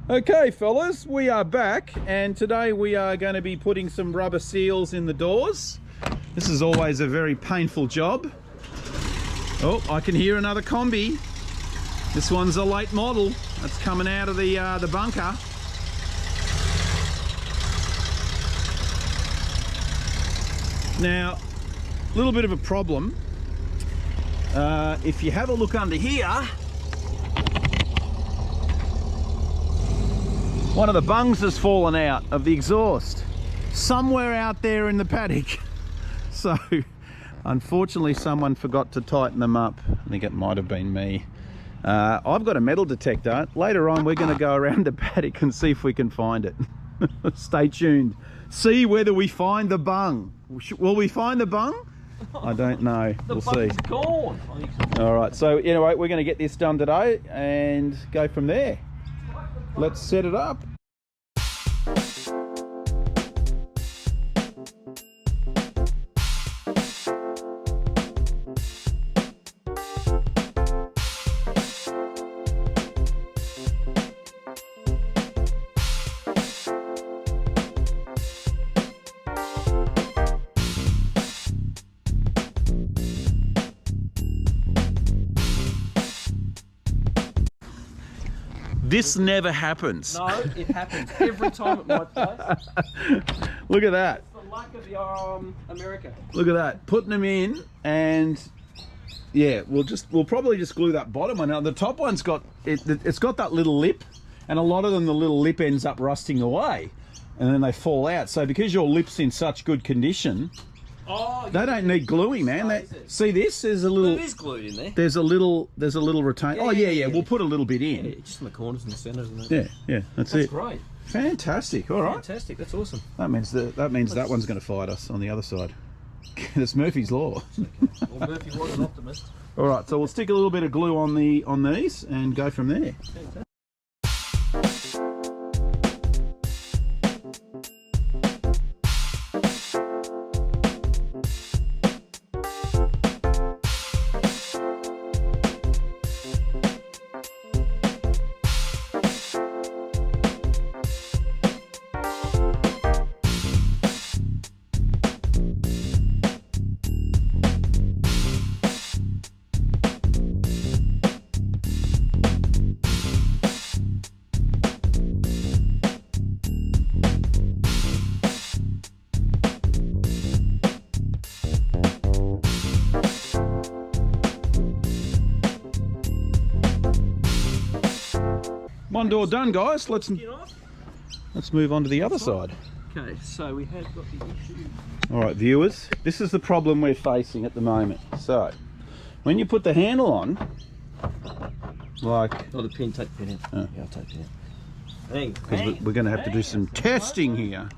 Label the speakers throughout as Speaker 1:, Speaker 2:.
Speaker 1: Okay fellas, we are back and today we are going to be putting some rubber seals in the doors. This is always a very painful job. Oh, I can hear another combi. This one's a late model. That's coming out of the bunker. Now, a little bit of a problem. If you have a look under here, one of the bungs has fallen out of the exhaust somewhere out there in the paddock. So unfortunately someone forgot to tighten them up. I think it might have been me. I've got a metal detector. Later on we're going to go around the paddock and see if we can find it. Stay tuned. See whether we find the bung. Will we find the bung? I don't know. We'll see.
Speaker 2: Gone.
Speaker 1: All right, so anyway, we're going to get this done today and go from there. Let's set it up. This never happens.
Speaker 2: No, it happens every time at my place.
Speaker 1: Look at that.
Speaker 2: It's the luck of the America.
Speaker 1: Look at that. Putting them in, and yeah, we'll probably just glue that bottom one. Now the top one's got it's got that little lip, and a lot of them the little lip ends up rusting away, and then they fall out. So because your lip's in such good condition, they don't need gluing, man. See this? There's a little.
Speaker 2: It is glued in there.
Speaker 1: There's a little retain. Oh yeah. We'll put a little bit in.
Speaker 2: Yeah, just in the corners and the centres and that.
Speaker 1: Yeah. That's it.
Speaker 2: That's great.
Speaker 1: Fantastic. All right.
Speaker 2: Fantastic. That's awesome.
Speaker 1: That means that one's going to fight us on the other side. It's Murphy's Law.
Speaker 2: Well, Murphy was an optimist.
Speaker 1: All right. So we'll stick a little bit of glue on these and go from there.
Speaker 2: Fantastic.
Speaker 1: One door done, guys. Let's move on to the other side.
Speaker 2: Okay, so we have got the issue.
Speaker 1: All right, viewers, this is the problem we're facing at the moment. So, when you put the handle on, like...
Speaker 2: Oh, the pin, take the pin out. Yeah, I'll take the pin out.
Speaker 1: Because we're going to have to do some testing here.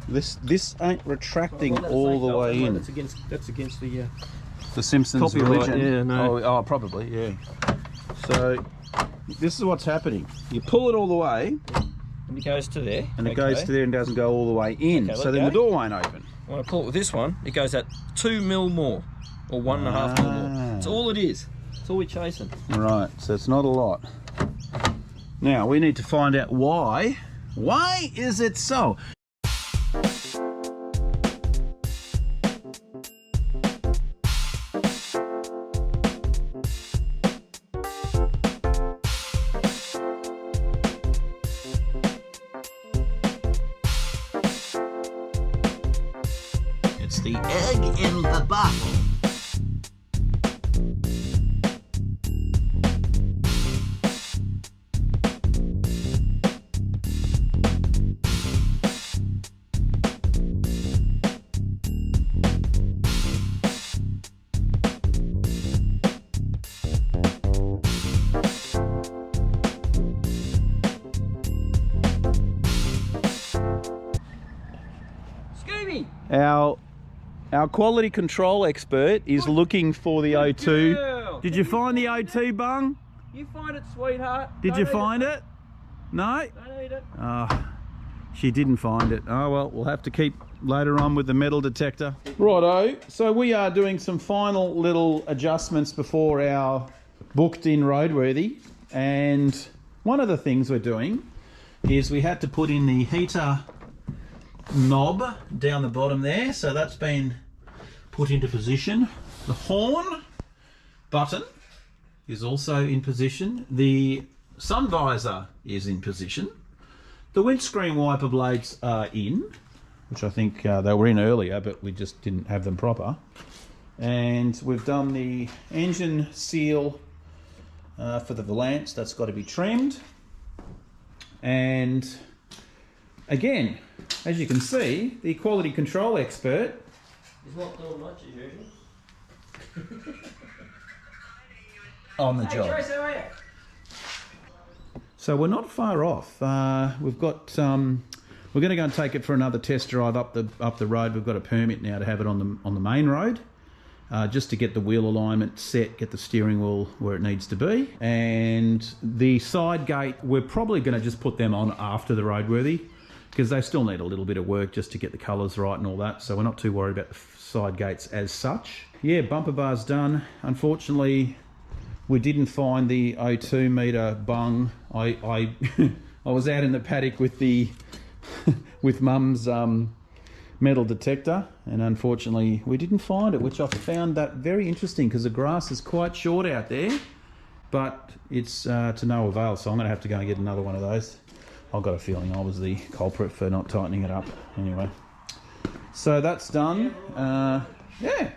Speaker 1: This ain't retracting all the way in.
Speaker 2: That's against the
Speaker 1: Simpsons
Speaker 2: copyright.
Speaker 1: religion.
Speaker 2: Yeah, no.
Speaker 1: Oh, probably, yeah. So, this is what's happening. You pull it all the way,
Speaker 2: and it goes to there.
Speaker 1: and it goes to there and doesn't go all the way in.
Speaker 2: Okay,
Speaker 1: so then the door won't open.
Speaker 2: When I pull it with this one, it goes at 2 mil more, or 1.5 mil more. That's all it is. That's all we're chasing.
Speaker 1: Right, so it's not a lot. Now we need to find out why. Why is it so?
Speaker 3: It's the egg in the bottle.
Speaker 1: Our quality control expert is looking for the O2.
Speaker 2: Girl.
Speaker 1: Did you find the O2 bung?
Speaker 2: You find it, sweetheart.
Speaker 1: Did you find it? No?
Speaker 2: Don't eat it.
Speaker 1: Oh, she didn't find it. Oh well, we'll have to keep later on with the metal detector. Righto, so we are doing some final little adjustments before our booked in roadworthy, and one of the things we're doing is we had to put in the heater knob down the bottom there, so that's been put into position. The horn button is also in position. The sun visor is in position. The windscreen wiper blades are in, which I think they were in earlier, but we just didn't have them proper. And we've done the engine seal for the valance. That's got to be trimmed. And again, as you can see, the quality control expert
Speaker 2: He's not doing much as usual.
Speaker 1: on the
Speaker 2: Hey,
Speaker 1: job.
Speaker 2: Joyce, how are you?
Speaker 1: So we're not far off. We've got we're going to go and take it for another test drive up the road. We've got a permit now to have it on the main road, just to get the wheel alignment set, get the steering wheel where it needs to be. And the side gate, we're probably going to just put them on after the roadworthy, because they still need a little bit of work just to get the colours right and all that. So we're not too worried about the side gates as such. Yeah, bumper bar's done. Unfortunately, we didn't find the 02 metre bung. I was out in the paddock with the with Mum's metal detector, and unfortunately we didn't find it, which I found that very interesting, because the grass is quite short out there, but it's to no avail. So I'm going to have to go and get another one of those. I've got a feeling I was the culprit for not tightening it up. Anyway, so that's done. Yeah.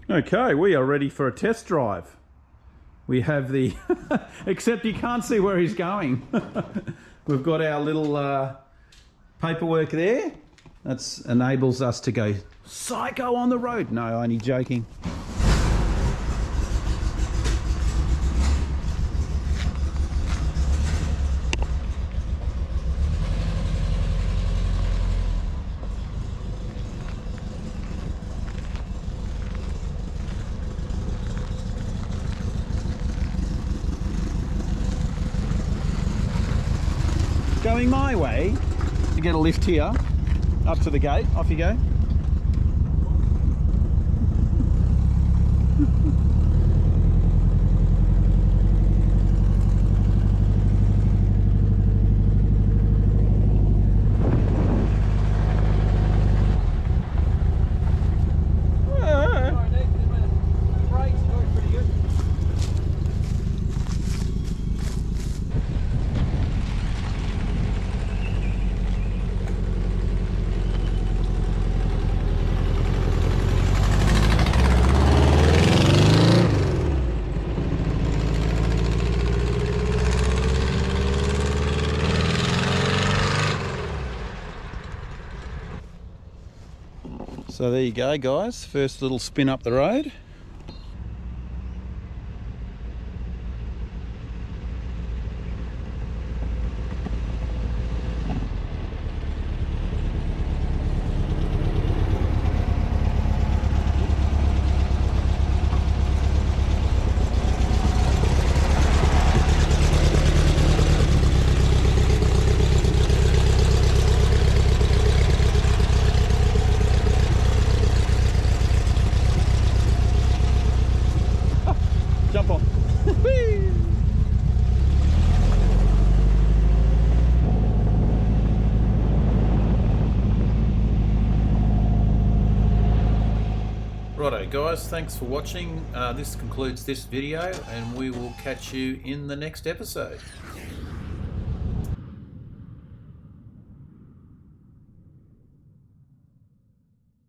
Speaker 1: Okay, we are ready for a test drive. We have the, except you can't see where he's going. We've got our little paperwork there. That enables us to go psycho on the road. No, only joking. Going my way to get a lift here up to the gate. Off you go. So there you go, guys. First little spin up the road. Jump on. Righto guys, thanks for watching. This concludes this video, and we will catch you in the next episode.